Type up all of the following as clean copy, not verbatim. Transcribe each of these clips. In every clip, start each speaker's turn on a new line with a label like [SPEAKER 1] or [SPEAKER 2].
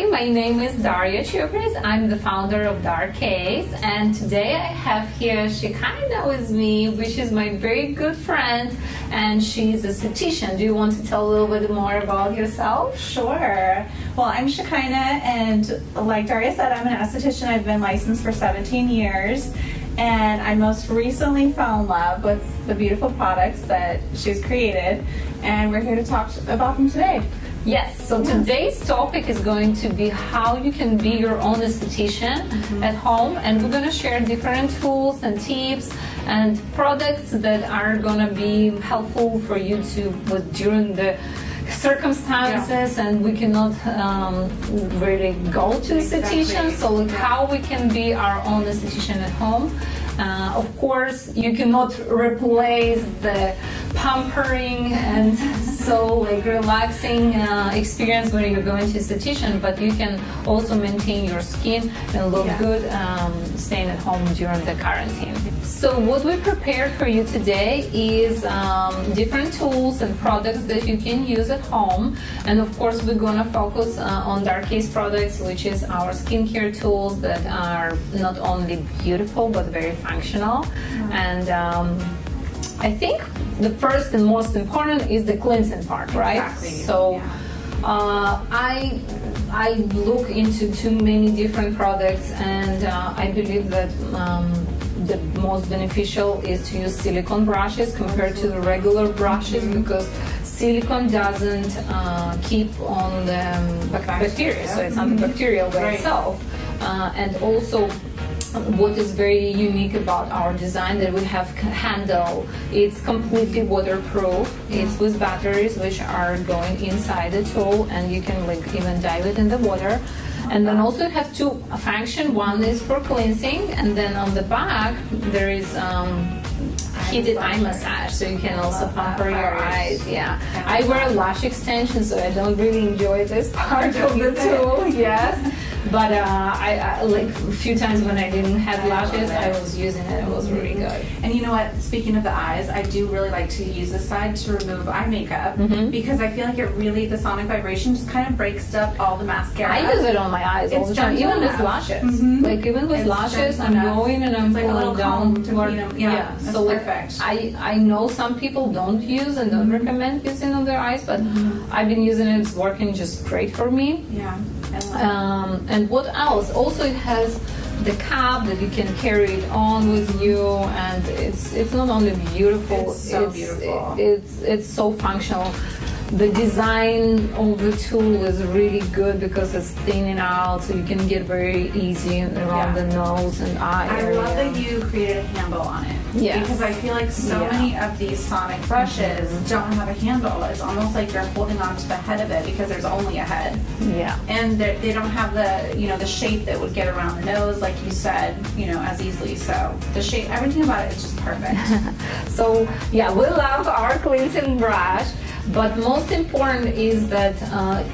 [SPEAKER 1] Hi, my name is Daria Chuprys. I'm the founder of DARCASE, and today I have here Shekinah with me, which is my very good friend, and she's a esthetician. Do you want to tell a little bit more about yourself?
[SPEAKER 2] Sure. Well, I'm Shekinah, and like Daria said, I'm an esthetician. I've been licensed for 17 years, and I most recently fell in love with the beautiful products that she's created, and we're here to talk about them today.
[SPEAKER 1] Yes, so today's topic is going to be how you can be your own esthetician at home, and we're going to share different tools and tips and products that are going to be helpful for you to during the circumstances, and we cannot really go to esthetician, so like how we can be our own esthetician at home. Of course, you cannot replace the pampering and so like relaxing experience when you're going to esthetician, but you can also maintain your skin and look good staying at home during the quarantine. So what we prepared for you today is different tools and products that you can use at home, and of course we're gonna focus on DARCASE products, which is our skincare tools that are not only beautiful but very functional. And I think the first and most important is the cleansing part, right?
[SPEAKER 2] Exactly.
[SPEAKER 1] So I look into too many different products, and I believe that the most beneficial is to use silicone brushes compared to the regular brushes, because silicone doesn't keep on the bacteria, so it's antibacterial by itself. And also, what is very unique about our design, that we have handle. It's completely waterproof. It's with batteries which are going inside the tool, and you can like even dive it in the water. And then also you have two functions. One is for cleansing, and then on the back there is heated eye massage, so you can also pamper your eyes. Yeah, I wear lash extensions, so I don't really enjoy this part of the tool. Yes. But I like a few times when I didn't have lashes, I was using it. It was really good.
[SPEAKER 2] And you know what? Speaking of the eyes, I do really like to use this side to remove eye makeup because I feel like it really, the sonic vibration just kind of breaks up all the mascara.
[SPEAKER 1] I use it on my eyes all the time, even with lashes. Like even with lashes, I'm going and I'm pulling down toward.
[SPEAKER 2] Yeah,
[SPEAKER 1] so like
[SPEAKER 2] perfect.
[SPEAKER 1] I know some people don't use and don't recommend using on their eyes, but I've been using it. It's working just great for me.
[SPEAKER 2] Yeah.
[SPEAKER 1] And what else? Also, it has the cap that you can carry it on with you, and it's not only beautiful.
[SPEAKER 2] It's so beautiful.
[SPEAKER 1] It's so functional. The design of the tool is really good because it's thinning out, so you can get very easy around the nose and eye area.
[SPEAKER 2] I love that you created a handle on it.
[SPEAKER 1] Yes.
[SPEAKER 2] Because I feel like so many of these sonic brushes don't have a handle. It's almost like you're holding on to the head of it because there's only a head.
[SPEAKER 1] Yeah.
[SPEAKER 2] And they don't have the, the shape that would get around the nose, like you said, as easily. So the shape, everything about it is just perfect.
[SPEAKER 1] So yeah, we love our cleansing brush. But most important is that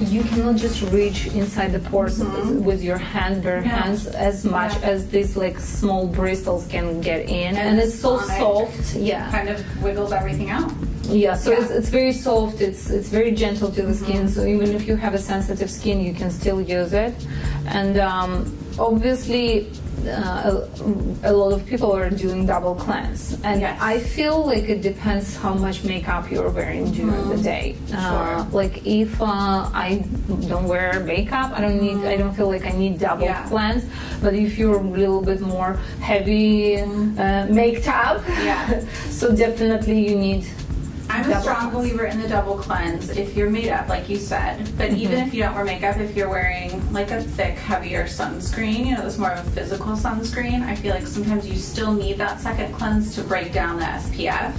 [SPEAKER 1] you cannot just reach inside the pores with your bare hands as much as these like small bristles can get in, and it's so soft. Yeah,
[SPEAKER 2] kind of wiggles everything out.
[SPEAKER 1] Yeah, so it's very soft. It's very gentle to the skin. So even if you have a sensitive skin, you can still use it. And obviously, a lot of people are doing double cleanse, and I feel like it depends how much makeup you're wearing during the day. Like if I don't wear makeup, I don't feel like I need double cleanse. But if you're a little bit more heavy makeup, so definitely you need.
[SPEAKER 2] I'm a strong believer in the double cleanse if you're made up, like you said. But even if you don't wear makeup, if you're wearing like a thick, heavier sunscreen, that's more of a physical sunscreen, I feel like sometimes you still need that second cleanse to break down the SPF.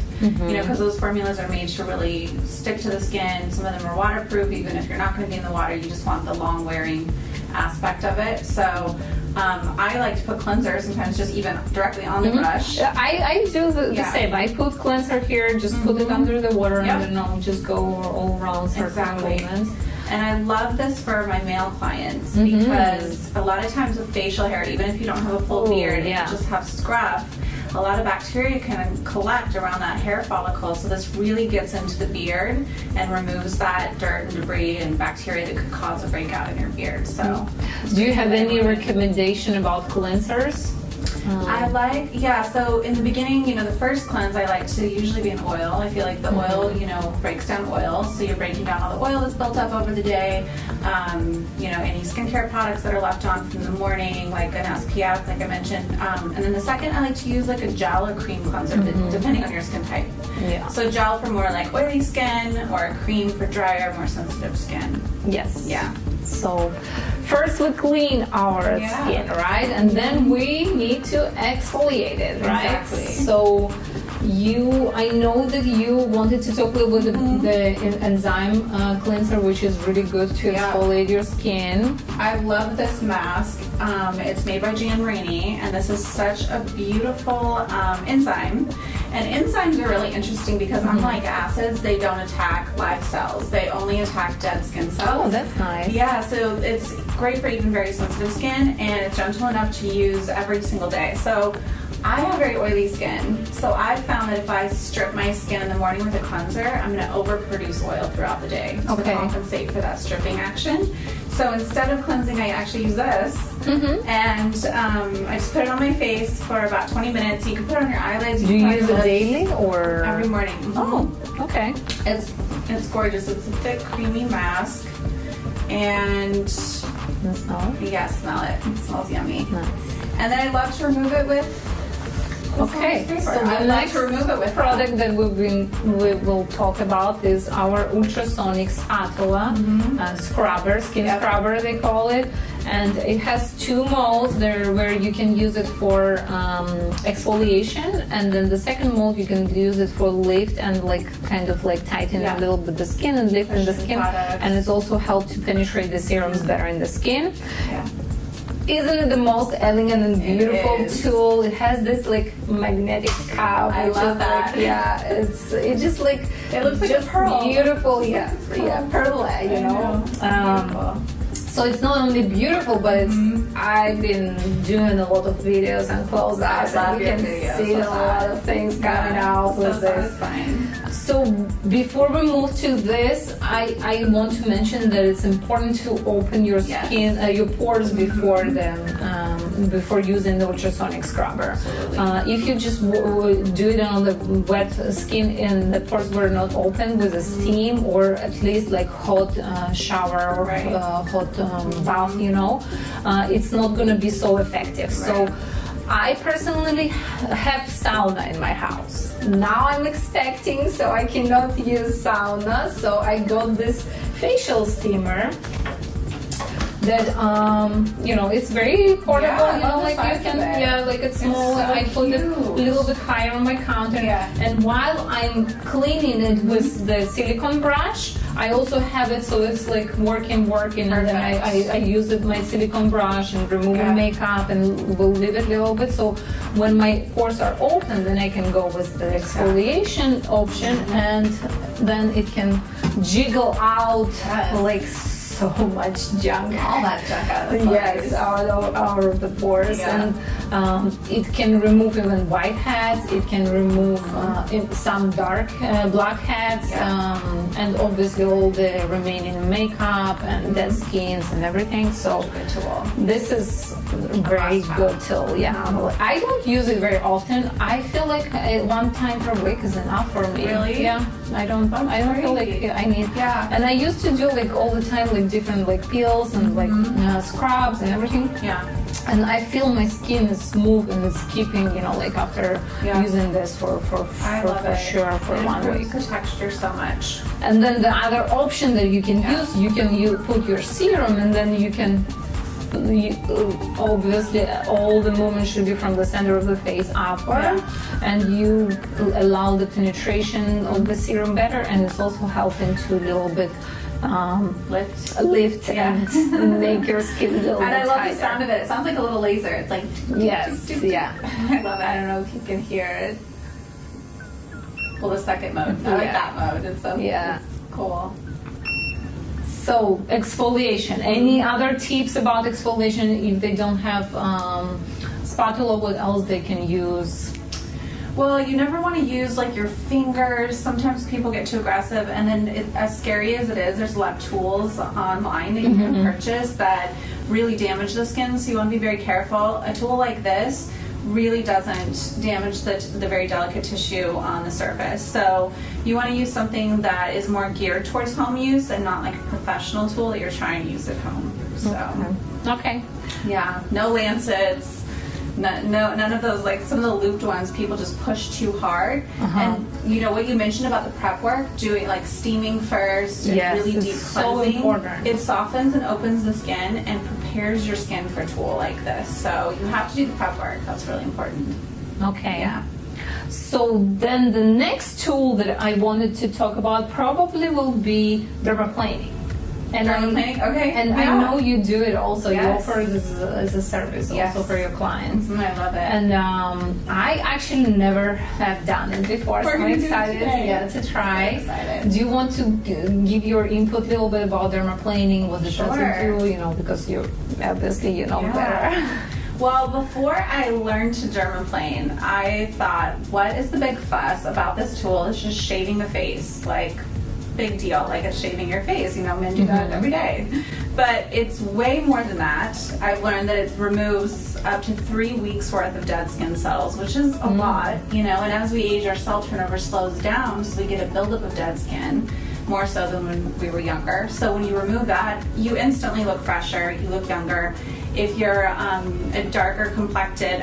[SPEAKER 2] Because those formulas are made to really stick to the skin. Some of them are waterproof. Even if you're not going to be in the water, you just want the long wearing aspect of it. So I like to put cleanser sometimes just even directly on the brush.
[SPEAKER 1] I do the same. I put cleanser here, just put it under the water, and then I'll just go all around circular movements.
[SPEAKER 2] And I love this for my male clients because a lot of times with facial hair, even if you don't have a full beard and you just have scruff, a lot of bacteria can collect around that hair follicle. So this really gets into the beard and removes that dirt and debris and bacteria that could cause a breakout in your beard. So,
[SPEAKER 1] do you have any recommendation about cleansers?
[SPEAKER 2] I like, so in the beginning, the first cleanse I like to usually be in oil. I feel like the oil, breaks down oil. So you're breaking down all the oil that's built up over the day. Any skincare products that are left on from the morning, like an SPF, like I mentioned. And then the second, I like to use like a gel or cream cleanser, depending on your skin type.
[SPEAKER 1] Yeah.
[SPEAKER 2] So gel for more like oily skin, or a cream for drier, more sensitive skin.
[SPEAKER 1] Yes.
[SPEAKER 2] Yeah.
[SPEAKER 1] So first we clean our skin, right? And then we need to exfoliate it, right?
[SPEAKER 2] Exactly.
[SPEAKER 1] So I know that you wanted to talk a little bit about the enzyme cleanser, which is really good to exfoliate your skin.
[SPEAKER 2] I love this mask. It's made by Jan Rainey, and this is such a beautiful enzyme. And enzymes are really interesting because unlike acids, they don't attack live cells. They only attack dead skin cells.
[SPEAKER 1] Oh, that's nice.
[SPEAKER 2] Yeah, so it's great for even very sensitive skin, and it's gentle enough to use every single day. So I have very oily skin, so I've found that if I strip my skin in the morning with a cleanser, I'm going to overproduce oil throughout the day to compensate for that stripping action. So instead of cleansing, I actually use this, and I just put it on my face for about 20 minutes. You can put it on your eyelids.
[SPEAKER 1] Do you use it daily or
[SPEAKER 2] every morning?
[SPEAKER 1] Oh, okay.
[SPEAKER 2] It's gorgeous. It's a thick, creamy mask, and
[SPEAKER 1] smell it?
[SPEAKER 2] Yeah, smell it. It smells yummy.
[SPEAKER 1] Nice.
[SPEAKER 2] And then I love to remove it with.
[SPEAKER 1] Okay, so the next product that we will talk about is our ultrasonic spatula scrubber, skin scrubber they call it, and it has two modes there where you can use it for exfoliation, and then the second mode you can use it for lift and kind of tighten a little bit the skin and lift in the skin, and it's also helped to penetrate the serums better in the skin.
[SPEAKER 2] Yeah.
[SPEAKER 1] Isn't it the most elegant and beautiful tool? It has this magnetic cap.
[SPEAKER 2] I love that.
[SPEAKER 1] It just
[SPEAKER 2] it looks like
[SPEAKER 1] just
[SPEAKER 2] a pearl.
[SPEAKER 1] Beautiful, Perle, So it's not only beautiful, but I've been doing a lot of videos and close-ups, and you can see a lot of things coming out with this. So before we move to this, I want to mention that it's important to open your skin, your pores before before using the ultrasonic scrubber. If you just do it on the wet skin and the pores were not open with a steam or at least hot shower or hot bath, it's not going to be so effective. So I personally have sauna in my house. Now I'm expecting, so I cannot use sauna. So I got this facial steamer that it's very portable. It's small. So I put it a little bit higher on my counter. And while I'm cleaning it with the silicone brush, I also have it so it's working, and then I use it my silicone brush and remove the makeup and will leave it a little bit. So when my pores are open, then I can go with the exfoliation option, and then it can jiggle out so much junk.
[SPEAKER 2] All that junk out of the pores.
[SPEAKER 1] Out of the pores. And it can remove even whiteheads. It can remove some dark blackheads, and obviously all the remaining makeup and dead skins and everything. So this is a very good tool. I don't use it very often. I feel like one time per week is enough for me.
[SPEAKER 2] Really?
[SPEAKER 1] Yeah. I don't feel like I need. And I used to do all the time different peels and scrubs and everything. And I feel my skin is smooth and it's keeping after using this for sure for 1 week.
[SPEAKER 2] The texture so much.
[SPEAKER 1] And then the other option that you can use, you put your serum, and then you can. Obviously all the movement should be from the center of the face upward, and you allow the penetration of the serum better, and it's also helping to a little bit lift and make your skin a little bit
[SPEAKER 2] tighter. And I love
[SPEAKER 1] tighter.
[SPEAKER 2] the sound of it. It sounds like a little laser. It's like
[SPEAKER 1] I love it. I don't know if you can hear it.
[SPEAKER 2] Well, the second mode. I like that mode. It's so it's cool.
[SPEAKER 1] So exfoliation. Any other tips about exfoliation if they don't have spatula? What else they can use?
[SPEAKER 2] Well, you never want to use like your fingers. Sometimes people get too aggressive, and then as scary as it is, there's a lot of tools online that you can purchase that really damage the skin, so you want to be very careful. A tool like this really doesn't damage the very delicate tissue on the surface. So you want to use something that is more geared towards home use and not like a professional tool that you're trying to use at home. So,
[SPEAKER 1] Okay.
[SPEAKER 2] yeah, no lancets. None of those, like some of the looped ones, people just push too hard. And you know what you mentioned about the prep work, doing like steaming first and really deep
[SPEAKER 1] it's so
[SPEAKER 2] cleansing.
[SPEAKER 1] important.
[SPEAKER 2] It softens and opens the skin and prepares your skin for a tool like this. So you have to do the prep work. That's really important.
[SPEAKER 1] Okay.
[SPEAKER 2] Yeah.
[SPEAKER 1] So then the next tool that I wanted to talk about probably will be dermaplaning. And
[SPEAKER 2] Dermaplaning? Okay.
[SPEAKER 1] And
[SPEAKER 2] Yeah.
[SPEAKER 1] I know you do it also.
[SPEAKER 2] Yes.
[SPEAKER 1] You offer it as a service also for your clients.
[SPEAKER 2] I love it.
[SPEAKER 1] And I actually never have done it before, so
[SPEAKER 2] We're
[SPEAKER 1] I'm
[SPEAKER 2] gonna do it
[SPEAKER 1] excited
[SPEAKER 2] today.
[SPEAKER 1] to try.
[SPEAKER 2] So excited.
[SPEAKER 1] Do you want to give your input a little bit about dermaplaning, what it does
[SPEAKER 2] Sure.
[SPEAKER 1] do, you know, because you obviously you know better.
[SPEAKER 2] Well, before I learned to dermaplane, I thought, what is the big fuss about this tool? It's just shaving the face. Like, big deal, like it's shaving your face, you know, men do that every day. But it's way more than that. I've learned that it removes up to 3 weeks worth of dead skin cells, which is a lot, you know, and as we age, our cell turnover slows down, so we get a buildup of dead skin, more so than when we were younger. So when you remove that, you instantly look fresher, you look younger. If you're a darker complected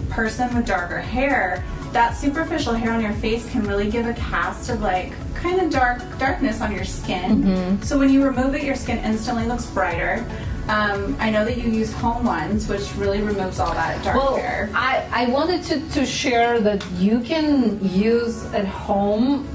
[SPEAKER 2] person with darker hair, that superficial hair on your face can really give a cast of like kind of darkness on your skin. So when you remove it, your skin instantly looks brighter. I know that you use home ones, which really removes all that dark hair.
[SPEAKER 1] I wanted to share that you can use at home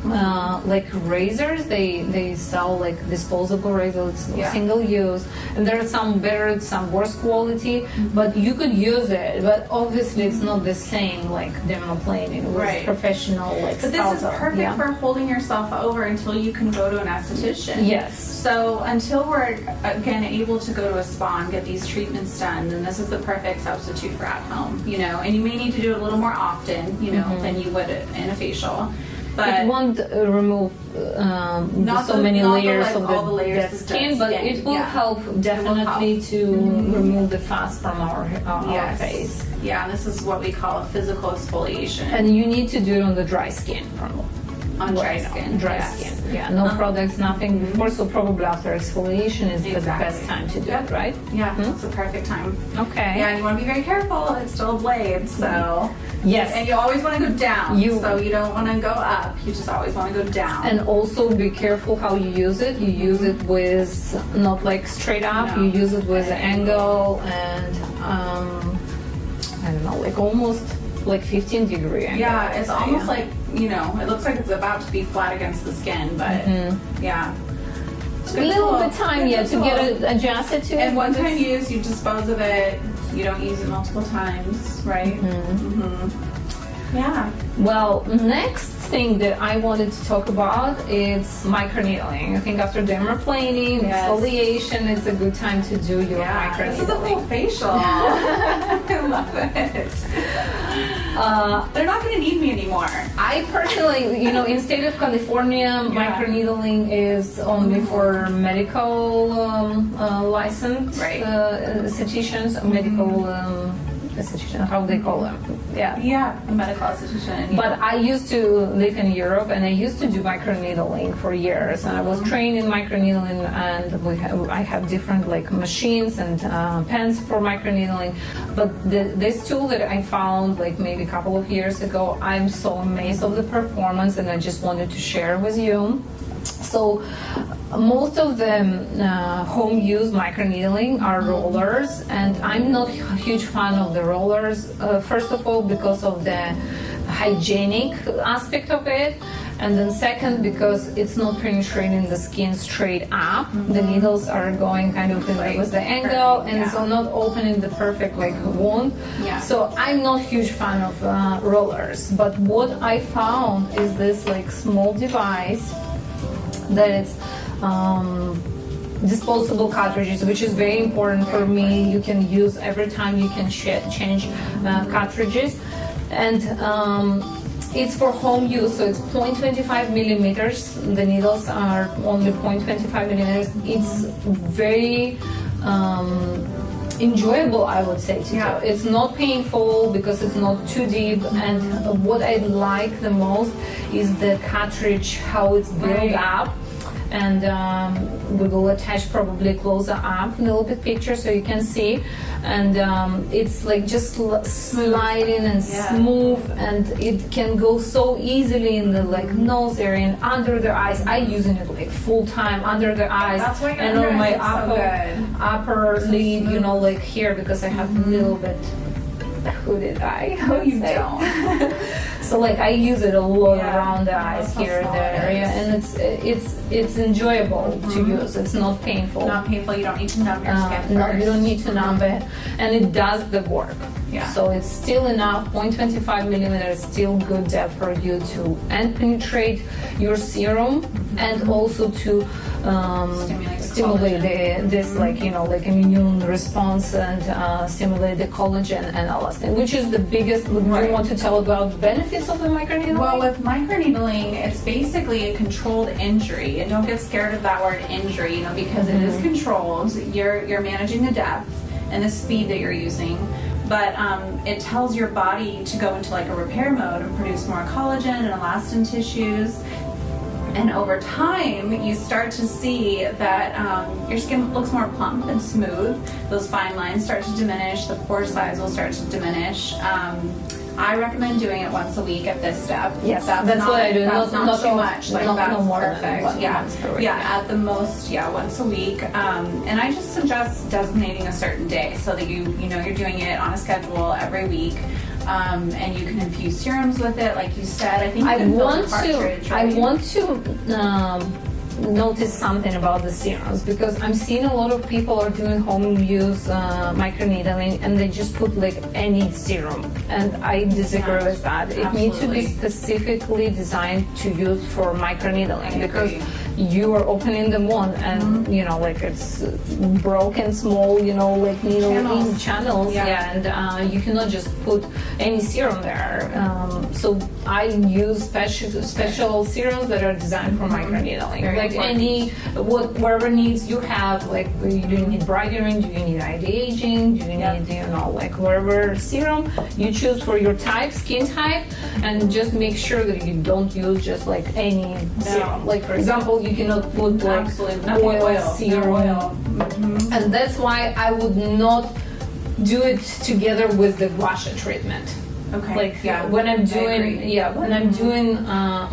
[SPEAKER 1] like razors. They sell like disposable razors, single use, and there are some better, some worse quality. But you could use it, but obviously it's not the same like dermaplaning with professional like.
[SPEAKER 2] But this is perfect for holding yourself over until you can go to an esthetician.
[SPEAKER 1] Yes.
[SPEAKER 2] So until we're again able to go to a spa and get these treatments done, then this is the perfect substitute for at home, you know. And you may need to do it a little more often, you know, than you would in a facial. But
[SPEAKER 1] it won't remove
[SPEAKER 2] not
[SPEAKER 1] so many layers
[SPEAKER 2] like,
[SPEAKER 1] of
[SPEAKER 2] all the
[SPEAKER 1] the
[SPEAKER 2] layers
[SPEAKER 1] dead
[SPEAKER 2] of
[SPEAKER 1] skin, but it will help definitely to remove the fat from our face.
[SPEAKER 2] Yeah, and this is what we call a physical exfoliation.
[SPEAKER 1] And you need to do it on the dry skin
[SPEAKER 2] on dry skin.
[SPEAKER 1] Dry skin. Yeah, no products, nothing before, so probably after exfoliation is the best time to do it, right?
[SPEAKER 2] Yeah, it's the perfect time.
[SPEAKER 1] Okay.
[SPEAKER 2] Yeah, and you want to be very careful. It's still a blade, so.
[SPEAKER 1] Yes.
[SPEAKER 2] And you always want to go down, so you don't want to go up. You just always want to go down.
[SPEAKER 1] And also be careful how you use it. You use it with not like straight up. You use it with an angle and I don't know, like almost like 15-degree angle.
[SPEAKER 2] Yeah, it's almost like, you know, it looks like it's about to be flat against the skin, but yeah.
[SPEAKER 1] A little bit time, to get it adjusted to it.
[SPEAKER 2] And one time use, you dispose of it. You don't use it multiple times, right? Yeah.
[SPEAKER 1] Well, next thing that I wanted to talk about is microneedling. I think after dermaplaning, exfoliation, it's a good time to do your microneedling.
[SPEAKER 2] This is a full facial. I love it. They're not going to need me anymore.
[SPEAKER 1] I personally, you know, in state of California, microneedling is only for medical licensed estheticians, medical esthetician, how they call them.
[SPEAKER 2] Yeah, a medical esthetician.
[SPEAKER 1] But I used to live in Europe and I used to do microneedling for years. And I was trained in microneedling, and I have different like machines and pens for microneedling. But this tool that I found like maybe a couple of years ago, I'm so amazed of the performance, and I just wanted to share with you. So most of the home use microneedling are rollers, and I'm not a huge fan of the rollers. First of all, because of the hygienic aspect of it, and then second, because it's not penetrating the skin straight up. The needles are going kind of with the angle, and so not opening the perfect like wound. So I'm not a huge fan of rollers. But what I found is this like small device that it's disposable cartridges, which is very important for me. You can use every time, you can change cartridges, and it's for home use, so it's 0.25 millimeters. The needles are only 0.25 millimeters. It's very enjoyable, I would say, to do. It's not painful because it's not too deep, and what I like the most is the cartridge, how it's built up. And we will attach probably closer up a little bit picture so you can see. And it's like just sliding and smooth, and it can go so easily in the like nose area and under the eyes. I using it like full time under the eyes.
[SPEAKER 2] That's why
[SPEAKER 1] and on my upper lid, you know, like here, because I have a little bit hooded eye.
[SPEAKER 2] Oh, you don't.
[SPEAKER 1] So like I use it a lot around the eyes here in the area, and it's enjoyable to use. It's not painful.
[SPEAKER 2] Not painful. You don't need to numb your skin.
[SPEAKER 1] No, you don't need to numb it, and it does the work.
[SPEAKER 2] Yeah.
[SPEAKER 1] So it's still enough. 0.25 millimeters, still good depth for you to penetrate your serum, and also to stimulate this like, you know, like immune response, and stimulate the collagen and elastin, which is the biggest. Would you want to tell about the benefits of the microneedling?
[SPEAKER 2] Well, with microneedling, it's basically a controlled injury, and don't get scared of that word injury, you know, because it is controlled. You're managing the depth and the speed that you're using. But it tells your body to go into like a repair mode and produce more collagen and elastin tissues. And over time, you start to see that your skin looks more plump and smooth. Those fine lines start to diminish. The pore size will start to diminish. I recommend doing it once a week at this step.
[SPEAKER 1] Yes, that's what I do.
[SPEAKER 2] That's not too much. Like that's
[SPEAKER 1] no more
[SPEAKER 2] perfect.
[SPEAKER 1] Once per week.
[SPEAKER 2] Yeah, at the most, once a week. And I just suggest designating a certain day so that you know you're doing it on a schedule every week. And you can infuse serums with it, like you said. I think you can fill the cartridge, right?
[SPEAKER 1] I want to notice something about the serums, because I'm seeing a lot of people are doing home use microneedling, and they just put like any serum, and I disagree with that. It needs to be specifically designed to use for microneedling, because you are opening the wound, and you know, like it's broken small, you know, like needle in channels, and you cannot just put any serum there. So I use special serums that are designed for microneedling. Like any, whatever needs you have, like do you need brightening, do you need anti-aging, do you need, you know, like whatever serum you choose for your type, skin type, and just make sure that you don't use just like any serum. Like for example, you cannot put like oil serum, and that's why I would not do it together with the gua sha treatment.
[SPEAKER 2] Okay.
[SPEAKER 1] Like when I'm doing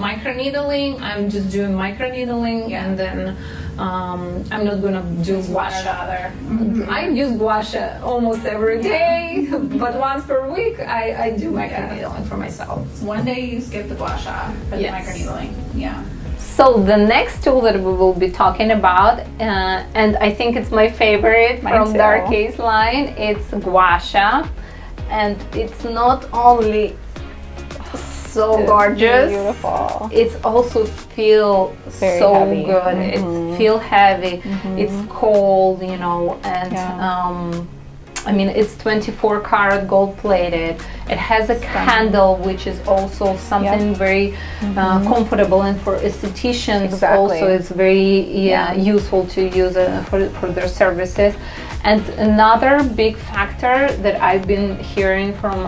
[SPEAKER 1] microneedling, I'm just doing microneedling, and then I'm not gonna do gua sha. I use gua sha almost every day, but once per week I do microneedling for myself.
[SPEAKER 2] One day you skip the gua sha for the microneedling. Yeah.
[SPEAKER 1] So the next tool that we will be talking about, and I think it's my favorite from DARCASE line, it's gua sha. And it's not only so gorgeous, beautiful, it's also feel very so heavy. Good. It feel heavy. It's cold, you know, and I mean, it's 24 karat gold plated. It has a candle, which is also something very comfortable, and for estheticians also it's very useful to use for their services. And another big factor that I've been hearing from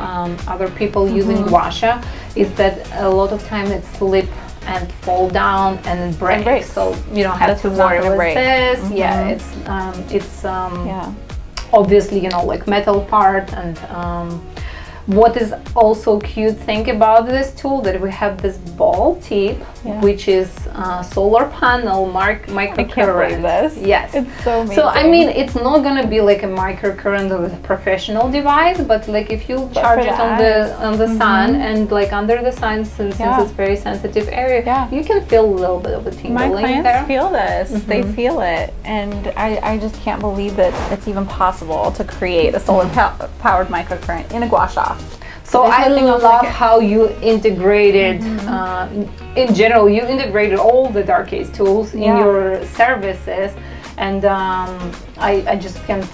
[SPEAKER 1] other people using gua sha is that a lot of time it slip and fall down and it breaks. So you don't have to worry with this. It's obviously, you know, like metal part. And what is also cute thing about this tool, that we have this ball tip, which is solar panel microcurrent. Yes,
[SPEAKER 3] it's so amazing.
[SPEAKER 1] So I mean, it's not gonna be like a microcurrent of a professional device, but like if you charge it on the sun, and like under the sun, since it's very sensitive area, you can feel a little bit of a tingling.
[SPEAKER 3] My clients feel this. They feel it, and I just can't believe that it's even possible to create a solar powered microcurrent in a gua sha.
[SPEAKER 1] So I love how you integrated, in general, you integrated all the DARCASE tools in your services, and I just can't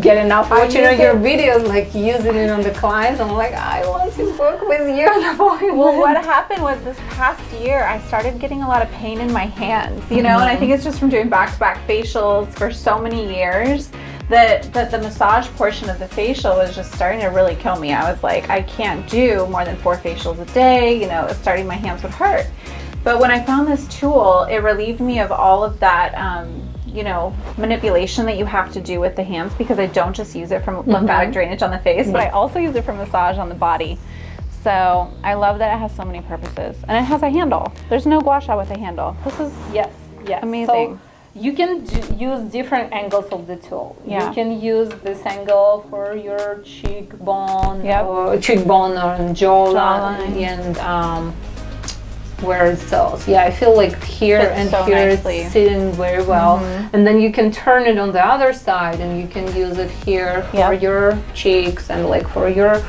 [SPEAKER 1] get enough watching your videos, like using it on the clients. I'm like, I want to work with you on the appointment.
[SPEAKER 3] Well, what happened was this past year, I started getting a lot of pain in my hands, you know, and I think it's just from doing back-to-back facials for so many years that the massage portion of the facial was just starting to really kill me. I was like, I can't do more than 4 facials a day, you know, starting my hands would hurt. But when I found this tool, it relieved me of all of that, you know, manipulation that you have to do with the hands, because I don't just use it from lymphatic drainage on the face, but I also use it for massage on the body. So I love that it has so many purposes, and it has a handle. There's no gua sha with a handle. This is amazing.
[SPEAKER 1] So you can use different angles of the tool.
[SPEAKER 3] Yeah.
[SPEAKER 1] You can use this angle for your cheekbone,
[SPEAKER 3] Yep.
[SPEAKER 1] or cheekbone or jawline, and where it sells. Yeah, I feel like here
[SPEAKER 3] Fits
[SPEAKER 1] and
[SPEAKER 3] so
[SPEAKER 1] here
[SPEAKER 3] nicely.
[SPEAKER 1] it's sitting very well. And then you can turn it on the other side, and you can use it here for
[SPEAKER 3] Yep.
[SPEAKER 1] your cheeks and like for your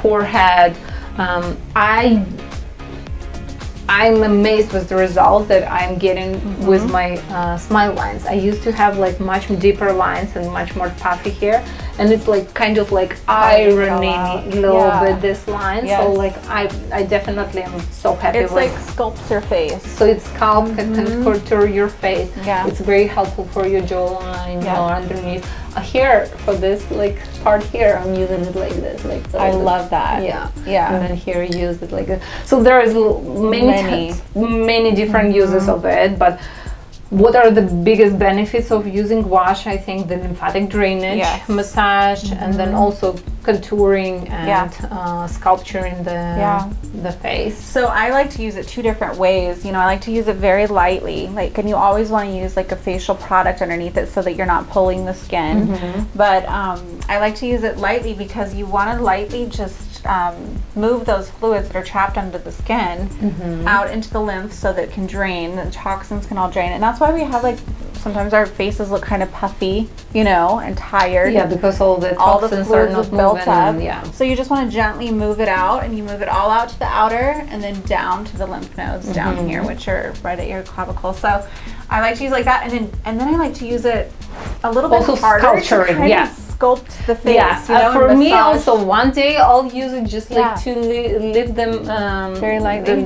[SPEAKER 1] forehead. I'm amazed with the result that I'm getting with my smile lines. I used to have like much deeper lines and much more puffy hair, and it's like kind of like ironing a little bit this line. So like I definitely am so happy
[SPEAKER 3] It's
[SPEAKER 1] with
[SPEAKER 3] like sculpts your face.
[SPEAKER 1] so it's sculpt and contour your face.
[SPEAKER 3] Yeah.
[SPEAKER 1] It's very helpful for your jawline
[SPEAKER 3] Yeah.
[SPEAKER 1] or underneath. Here for this like part here, I'm using it like this. Like so
[SPEAKER 3] I love that.
[SPEAKER 1] Yeah.
[SPEAKER 3] Yeah.
[SPEAKER 1] And then here use it like this. So there is many different uses of it, but what are the biggest benefits of using gua sha? I think the lymphatic drainage, massage, and then also contouring and sculpturing the face.
[SPEAKER 3] So I like to use it 2 different ways. You know, I like to use it very lightly, like, and you always want to use like a facial product underneath it so that you're not pulling the skin. But I like to use it lightly because you want to lightly just move those fluids that are trapped under the skin out into the lymph so that it can drain. The toxins can all drain, and that's why we have like sometimes our faces look kind of puffy, you know, and tired.
[SPEAKER 1] Yeah, because all the toxins are not
[SPEAKER 3] built up.
[SPEAKER 1] And,
[SPEAKER 3] So you just want to gently move it out, and you move it all out to the outer and then down to the lymph nodes down here, which are right at your clavicle. So I like to use like that, and then I like to use it a little bit
[SPEAKER 1] also
[SPEAKER 3] harder to
[SPEAKER 1] sculpturing,
[SPEAKER 3] kind of sculpt the face.
[SPEAKER 1] Yeah,
[SPEAKER 3] You know,
[SPEAKER 1] for
[SPEAKER 3] and
[SPEAKER 1] me
[SPEAKER 3] massage.
[SPEAKER 1] also one day I'll use it just like to lift them
[SPEAKER 3] very lightly.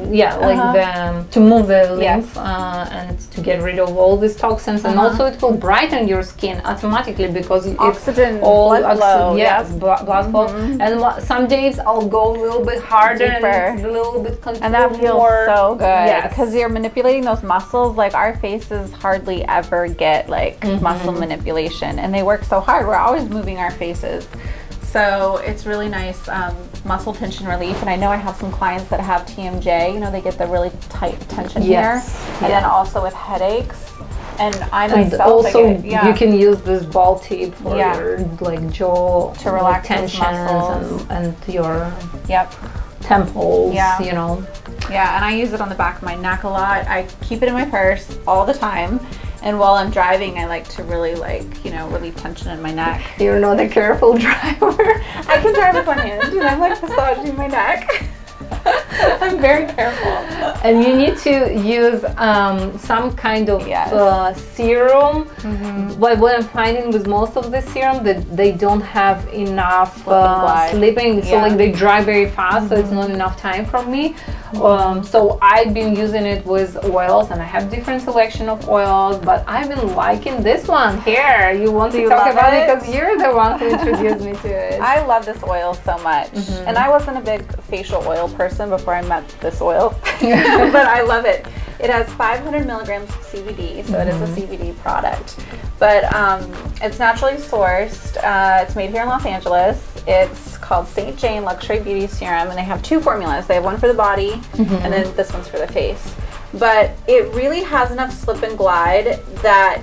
[SPEAKER 1] To move the lymph and to get rid of all these toxins, and also it will brighten your skin automatically because
[SPEAKER 3] Oxygen,
[SPEAKER 1] it's all
[SPEAKER 3] blood flow.
[SPEAKER 1] Yes, blood flow. And some days I'll go a little bit harder
[SPEAKER 3] Deeper.
[SPEAKER 1] and it's a little bit contour
[SPEAKER 3] And that feels
[SPEAKER 1] more.
[SPEAKER 3] so good.
[SPEAKER 1] Yes.
[SPEAKER 3] Because you're manipulating those muscles. Like our faces hardly ever get like muscle manipulation, and they work so hard. We're always moving our faces. So it's really nice muscle tension relief. And I know I have some clients that have TMJ, you know, they get the really tight tension here. And then also with headaches. And I myself,
[SPEAKER 1] also you can use this ball tip for your like jaw
[SPEAKER 3] to relax
[SPEAKER 1] tensions
[SPEAKER 3] muscles
[SPEAKER 1] and your
[SPEAKER 3] Yep.
[SPEAKER 1] temples, you know.
[SPEAKER 3] Yeah, and I use it on the back of my neck a lot. I keep it in my purse all the time. And while I'm driving, I like to really relieve tension in my neck.
[SPEAKER 1] You're not a careful driver.
[SPEAKER 3] I can drive with one hand and I'm like massaging my neck. I'm very careful.
[SPEAKER 1] And you need to use some kind of serum. But what I'm finding with most of the serum, that they don't have enough slipping. So like they dry very fast, so it's not enough time for me. So I've been using it with oils, and I have different selection of oils, but I've been liking this one here. You want to talk about it because you're the one who introduced me to it.
[SPEAKER 3] I love this oil so much. And I wasn't a big facial oil person before I met this oil, but I love it. It has 500 milligrams of CBD, so it is a CBD product. But it's naturally sourced. It's made here in Los Angeles. It's called St. Jane Luxury Beauty Serum, and they have 2 formulas. They have one for the body, and then this one's for the face. But it really has enough slip and glide that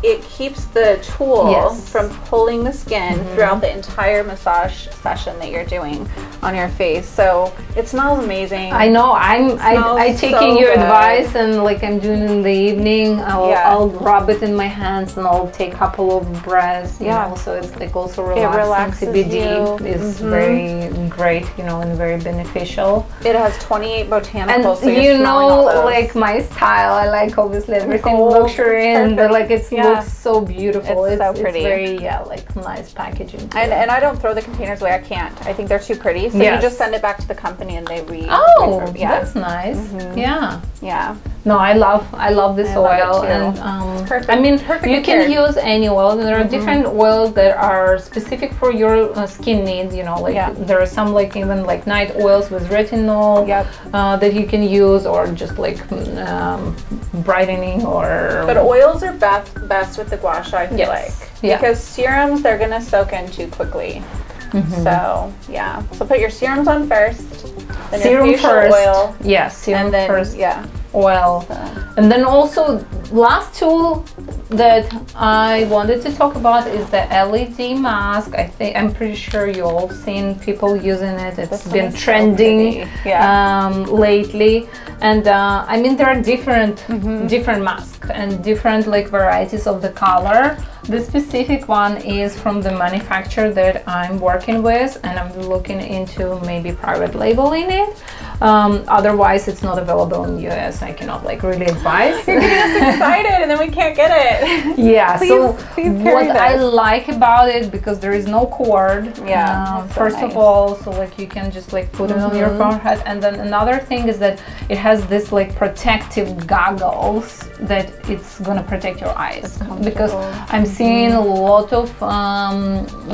[SPEAKER 3] it keeps the tool from pulling the skin throughout the entire massage session that you're doing on your face. So it smells amazing.
[SPEAKER 1] I know. I taking your advice, and like I'm doing in the evening, I'll rub it in my hands and I'll take a couple of breaths. You know, so it's like also relaxing. CBD is very great, you know, and very beneficial.
[SPEAKER 3] It has 28 botanicals.
[SPEAKER 1] And
[SPEAKER 3] so
[SPEAKER 1] you know, like my style, I like obviously everything luxury and like it's looks so beautiful.
[SPEAKER 3] It's so pretty.
[SPEAKER 1] It's very, like nice packaging.
[SPEAKER 3] And I don't throw the containers away. I can't. I think they're too pretty. So
[SPEAKER 1] Yes.
[SPEAKER 3] you just send it back to the company and they
[SPEAKER 1] That's nice. Yeah.
[SPEAKER 3] Yeah.
[SPEAKER 1] No, I love this
[SPEAKER 3] I love it
[SPEAKER 1] oil,
[SPEAKER 3] too.
[SPEAKER 1] and
[SPEAKER 3] It's perfect.
[SPEAKER 1] I mean,
[SPEAKER 3] Perfect
[SPEAKER 1] you can
[SPEAKER 3] compared.
[SPEAKER 1] use any oil. There are different oils that are specific for your skin needs. You know, like there are some like even like night oils with retinol that you can use, or just like brightening or.
[SPEAKER 3] But oils are best with the gua sha, I feel like.
[SPEAKER 1] Yeah.
[SPEAKER 3] Because serums, they're gonna soak in too quickly. So yeah. So put your serums on first. Then
[SPEAKER 1] Serum
[SPEAKER 3] your facial
[SPEAKER 1] first.
[SPEAKER 3] oil.
[SPEAKER 1] Yes, serum
[SPEAKER 3] And then
[SPEAKER 1] first.
[SPEAKER 3] yeah.
[SPEAKER 1] Oil. And then also last tool that I wanted to talk about is the LED mask. I'm pretty sure you all seen people using it. It's been trending lately, and I mean there are different masks and different like varieties of the color. The specific one is from the manufacturer that I'm working with, and I'm looking into maybe private labeling it. Otherwise, it's not available in US. I cannot like really advise.
[SPEAKER 3] You're getting us excited, and then we can't get it.
[SPEAKER 1] Yeah. So
[SPEAKER 3] please carry
[SPEAKER 1] what I like about it, because there is no cord.
[SPEAKER 3] Yeah.
[SPEAKER 1] First of all, so like you can just like put it on your forehead, and then another thing is that it has this like protective goggles that it's gonna protect your eyes, because I'm seeing a lot of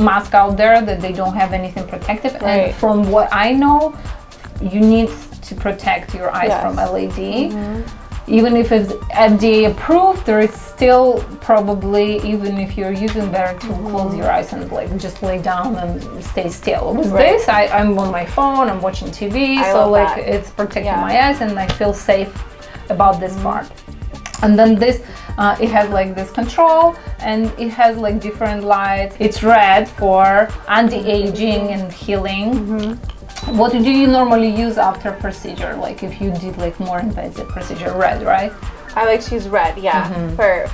[SPEAKER 1] masks out there that they don't have anything protective, and from what I know, you need to protect your eyes from LED. Even if it's FDA approved, there is still probably, even if you're using better to close your eyes and like just lay down and stay still. With this, I'm on my phone, I'm watching TV, so like it's protecting my eyes, and I feel safe about this part. And then this, it has like this control, and it has like different lights. It's red for anti-aging and healing. What do you normally use after procedure? Like if you did like more invasive procedure, red, right?
[SPEAKER 3] I like to use red,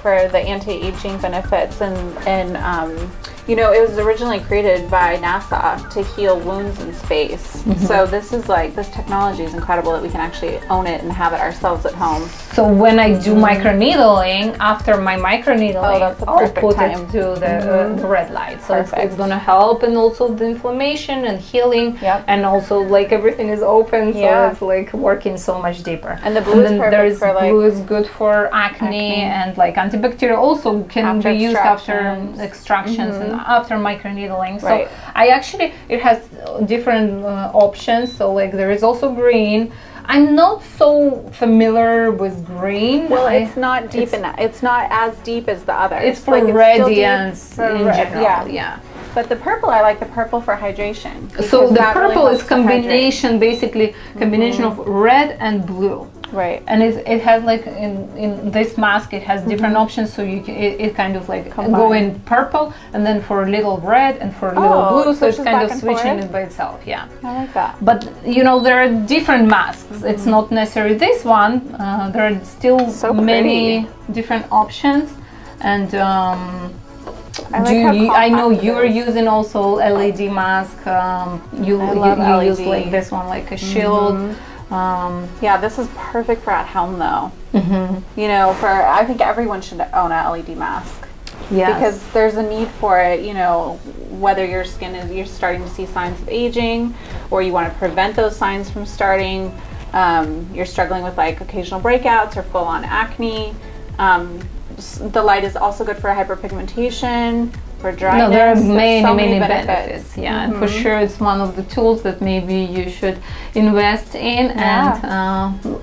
[SPEAKER 3] for the anti-aging benefits, and you know, it was originally created by NASA to heal wounds in space. So this technology is incredible that we can actually own it and have it ourselves at home.
[SPEAKER 1] So when I do microneedling, after my microneedling, I'll put it to the red light. So it's going to help, and also the inflammation and healing, and also like everything is open, so it's like working so much deeper.
[SPEAKER 3] And the blue is perfect for like,
[SPEAKER 1] blue is good for acne, and like antibacterial also can be used after extractions and after microneedling. So I actually, it has different options. So like there is also green. I'm not so familiar with green.
[SPEAKER 3] Well, it's not deep enough. It's not as deep as the others.
[SPEAKER 1] It's for like radiance in general. Yeah.
[SPEAKER 3] But the purple, I like the purple for hydration.
[SPEAKER 1] So the purple is combination, basically combination of red and blue.
[SPEAKER 3] Right.
[SPEAKER 1] And it has like in this mask, it has different options, so you can, it kind of like go in purple, and then for a little red and for a little blue, so it's kind of switching it by itself. Yeah.
[SPEAKER 3] I like that.
[SPEAKER 1] But you know, there are different masks. It's not necessarily this one. There are still many different options, and I know you're using also LED mask. You use like this one, like a shield.
[SPEAKER 3] Yeah, this is perfect for at home though. You know, I think everyone should own a LED mask. Yeah. Because there's a need for it, you know, whether you're starting to see signs of aging, or you want to prevent those signs from starting. You're struggling with like occasional breakouts or full-on acne. The light is also good for hyperpigmentation, for dryness.
[SPEAKER 1] No, there are many benefits. Yeah, and for sure it's one of the tools that maybe you should invest in and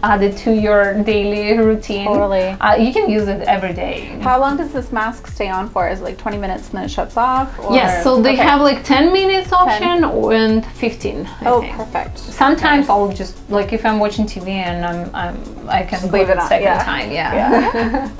[SPEAKER 1] add it to your daily routine.
[SPEAKER 3] Totally.
[SPEAKER 1] You can use it every day.
[SPEAKER 3] How long does this mask stay on for? Is it like 20 minutes and then it shuts off? Or?
[SPEAKER 1] Yes, so they have like 10 minutes option and 15. I think.
[SPEAKER 3] Perfect.
[SPEAKER 1] Sometimes I'll just, like if I'm watching TV and I can
[SPEAKER 3] leave it on
[SPEAKER 1] second time. Yeah.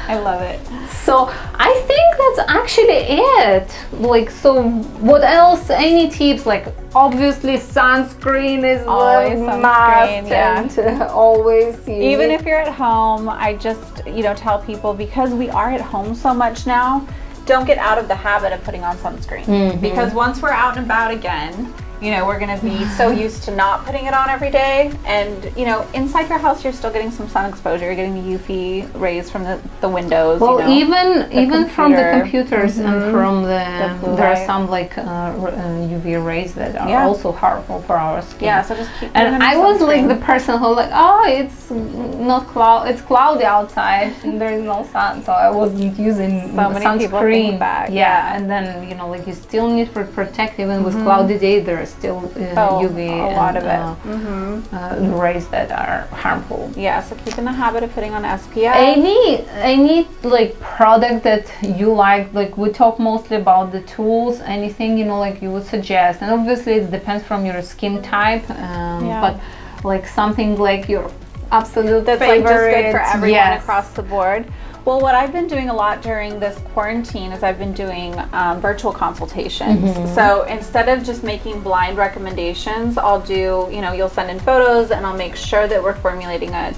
[SPEAKER 3] I love it.
[SPEAKER 1] So I think that's actually it. Like, so what else? Any tips? Like, obviously sunscreen is
[SPEAKER 3] always
[SPEAKER 1] must, and always
[SPEAKER 3] even if you're at home, I just tell people, because we are at home so much now, don't get out of the habit of putting on sunscreen, because once we're out and about again, you know, we're going to be so used to not putting it on every day. And, you know, inside your house, you're still getting some sun exposure. You're getting the UV rays from the windows.
[SPEAKER 1] Well,
[SPEAKER 3] you know,
[SPEAKER 1] even from the
[SPEAKER 3] computer.
[SPEAKER 1] computers and from
[SPEAKER 3] blue
[SPEAKER 1] there are
[SPEAKER 3] light.
[SPEAKER 1] some like UV rays that are
[SPEAKER 3] Yeah.
[SPEAKER 1] also harmful for our skin.
[SPEAKER 3] Yeah, so just keep doing
[SPEAKER 1] And
[SPEAKER 3] your
[SPEAKER 1] I was like
[SPEAKER 3] sunscreen.
[SPEAKER 1] the person who like, oh, it's not it's cloudy outside and there is no sun, so I wasn't using
[SPEAKER 3] So many people
[SPEAKER 1] sunscreen.
[SPEAKER 3] think that,
[SPEAKER 1] Yeah,
[SPEAKER 3] yeah.
[SPEAKER 1] and then, you know, like you still need to protect even with cloudy day. There are still UV
[SPEAKER 3] a lot of it.
[SPEAKER 1] rays that are harmful.
[SPEAKER 3] Yeah, so keep in the habit of putting on SPF.
[SPEAKER 1] Any like product that you like we talk mostly about the tools, anything, you know, like you would suggest, and obviously it depends from your skin type, but like something like your absolute
[SPEAKER 3] That's
[SPEAKER 1] favorite.
[SPEAKER 3] like just good for everyone
[SPEAKER 1] Yes.
[SPEAKER 3] across the board. Well, what I've been doing a lot during this quarantine is I've been doing virtual consultations. So instead of just making blind recommendations, I'll do, you know, you'll send in photos and I'll make sure that we're formulating a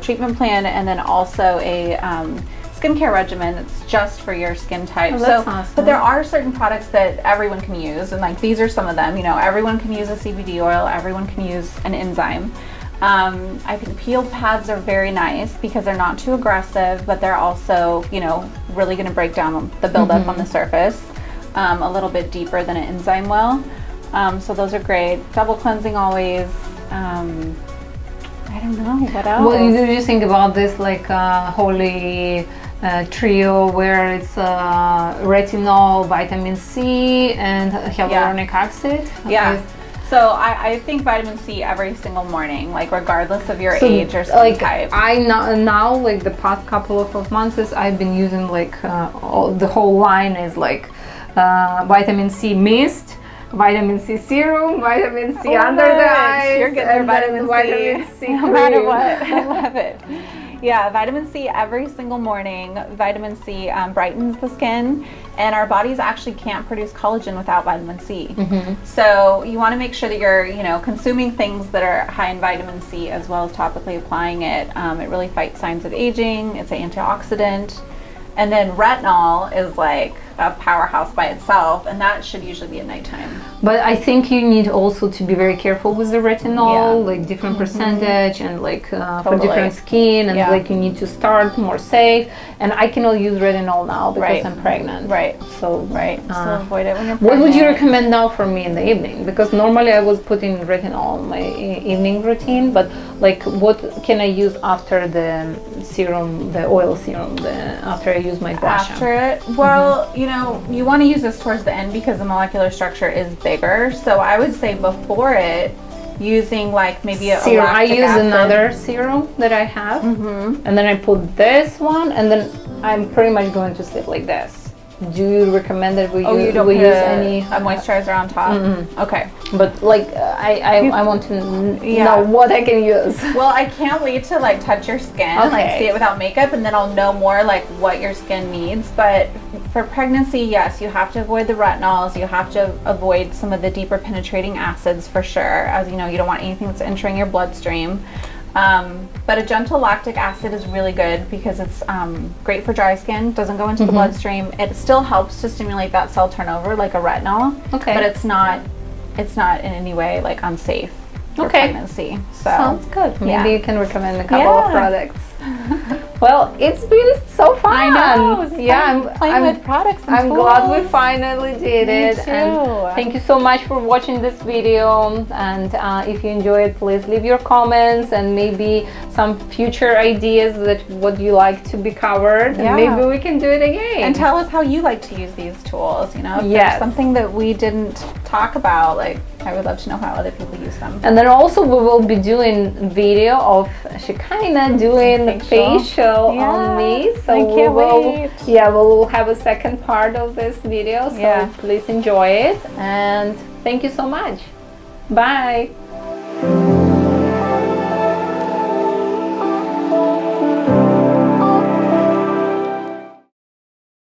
[SPEAKER 3] treatment plan and then also a skincare regimen that's just for your skin type.
[SPEAKER 1] Oh, that's awesome.
[SPEAKER 3] But there are certain products that everyone can use, and like these are some of them. You know, everyone can use a CBD oil, everyone can use an enzyme. I think peel pads are very nice because they're not too aggressive, but they're also, you know, really going to break down the buildup on the surface a little bit deeper than an enzyme will. So those are great. Double cleansing always. I don't know what else.
[SPEAKER 1] What do you think about this like holy trio where it's retinol, vitamin C, and hyaluronic acid?
[SPEAKER 3] Yeah.
[SPEAKER 1] Okay.
[SPEAKER 3] So I think vitamin C every single morning, like regardless of your age or skin
[SPEAKER 1] like
[SPEAKER 3] type.
[SPEAKER 1] I now like the past couple of months I've been using like the whole line is like vitamin C mist, vitamin C serum, vitamin C under the eyes.
[SPEAKER 3] You're getting your
[SPEAKER 1] and
[SPEAKER 3] vitamin C,
[SPEAKER 1] C
[SPEAKER 3] no matter
[SPEAKER 1] cream.
[SPEAKER 3] what. I love it. Yeah, vitamin C every single morning. Vitamin C brightens the skin, and our bodies actually can't produce collagen without vitamin C. So you want to make sure that you're, you know, consuming things that are high in vitamin C as well as topically applying it. It really fights signs of aging. It's an antioxidant. And then retinol is like a powerhouse by itself, and that should usually be at nighttime.
[SPEAKER 1] But I think you need also to be very careful with the retinol, like different percentage and like for different skin, and like you need to start more safe. And I cannot use retinol now because I'm pregnant.
[SPEAKER 3] So so avoid it when you're pregnant.
[SPEAKER 1] What would you recommend now for me in the evening? Because normally I was putting retinol in my evening routine, but like what can I use after the serum, the oil serum, after I use my blush?
[SPEAKER 3] After it? Well, you know, you want to use this towards the end because the molecular structure is bigger. So I would say before it, using like maybe a
[SPEAKER 1] serum. I
[SPEAKER 3] lactic
[SPEAKER 1] use
[SPEAKER 3] acid.
[SPEAKER 1] another serum that I have, and then I put this one, and then I'm pretty much going to sleep like this. Do you recommend that we
[SPEAKER 3] you don't
[SPEAKER 1] we
[SPEAKER 3] put
[SPEAKER 1] use any
[SPEAKER 3] a moisturizer on top? Okay.
[SPEAKER 1] But like I want to know what I can use.
[SPEAKER 3] Well, I can't wait to like touch your skin, like see it without makeup, and then I'll know more like what your skin needs. But for pregnancy, yes, you have to avoid the retinols. You have to avoid some of the deeper penetrating acids for sure. As you know, you don't want anything that's entering your bloodstream. But a gentle lactic acid is really good because it's great for dry skin, doesn't go into the bloodstream. It still helps to stimulate that cell turnover like a retinol, but it's not in any way like unsafe for pregnancy. So
[SPEAKER 1] sounds good. Maybe you can recommend a couple of products.
[SPEAKER 3] Well, it's been so fun.
[SPEAKER 2] I know. It's
[SPEAKER 3] Yeah,
[SPEAKER 2] fun playing with products and
[SPEAKER 3] I'm glad we
[SPEAKER 2] tools.
[SPEAKER 3] finally did
[SPEAKER 2] Me
[SPEAKER 3] it.
[SPEAKER 2] too.
[SPEAKER 3] And thank you so much for watching this video. And if you enjoyed, please leave your comments and maybe some future ideas that would you like to be covered.
[SPEAKER 2] Yeah.
[SPEAKER 3] And maybe we can do it again.
[SPEAKER 2] And tell us how you like to use these tools. You know, if
[SPEAKER 3] Yes.
[SPEAKER 2] there's something that we didn't talk about, like I would love to know how other people use them.
[SPEAKER 3] And then also we will be doing video of Shekinah doing facial on me. So
[SPEAKER 2] I can't wait.
[SPEAKER 3] Yeah, we'll have a second part of this video. So
[SPEAKER 2] Yeah.
[SPEAKER 3] please enjoy it. And thank you so much. Bye.